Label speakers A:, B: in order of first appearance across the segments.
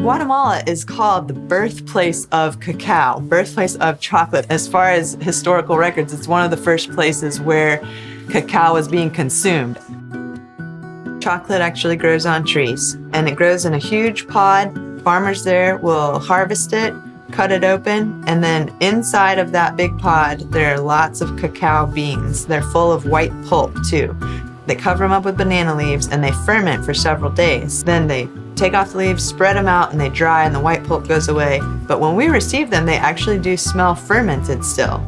A: Guatemala is called the birthplace of cacao, birthplace of chocolate. As far as historical records, it's one of the first places where cacao is being consumed. Chocolate actually grows on trees, and it grows in a huge pod. Farmers there will harvest it, cut it open, and then inside of that big pod, there are lots of cacao beans. They're full of white pulp too. They cover them up with banana leaves and they ferment for several days. Then they take off the leaves, spread them out, and they dry and the white pulp goes away. But when we receive them, they actually do smell fermented still.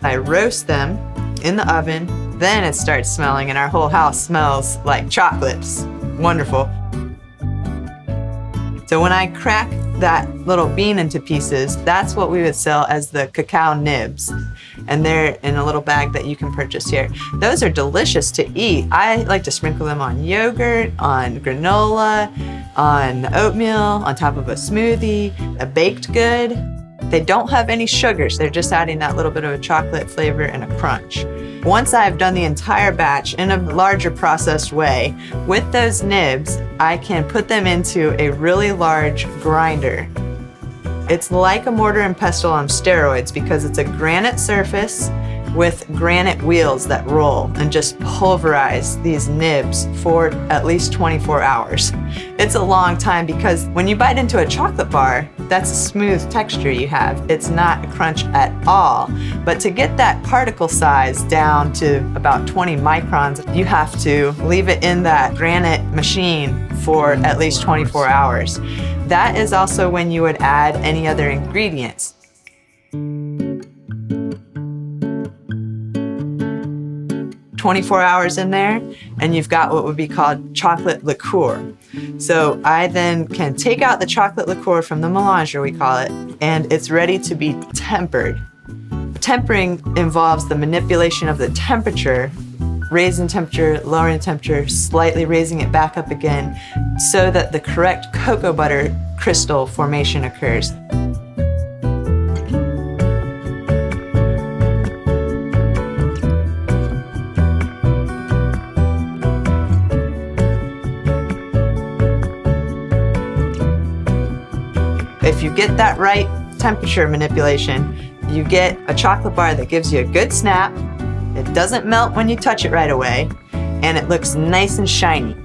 A: I roast them in the oven, then it starts smelling and our whole house smells like chocolates. Wonderful. So when I crack that little bean into pieces, that's what we would sell as the cacao nibs. And they're in a little bag that you can purchase here. Those are delicious to eat. I like to sprinkle them on yogurt, on granola, on oatmeal, on top of a smoothie, a baked good. They don't have any sugars. They're just adding that little bit of a chocolate flavor and a crunch. Once I've done the entire batch in a larger processed way, with those nibs, I can put them into a really large grinder. It's like a mortar and pestle on steroids because it's a granite surface with granite wheels that roll and just pulverize these nibs for at least 24 hours. It's a long time because when you bite into a chocolate bar, that's a smooth texture you have. It's not a crunch at all. But to get that particle size down to about 20 microns, you have to leave it in that granite machine for at least 24 hours. That is also when you would add any other ingredients. 24 hours in there, and you've got what would be called chocolate liqueur. So I then can take out the chocolate liqueur from the melanger, we call it, and it's ready to be tempered. Tempering involves the manipulation of the temperature, raising temperature, lowering temperature, slightly raising it back up again, so that the correct cocoa butter crystal formation occurs. If you get that right temperature manipulation, you get a chocolate bar that gives you a good snap, it doesn't melt when you touch it right away, and it looks nice and shiny.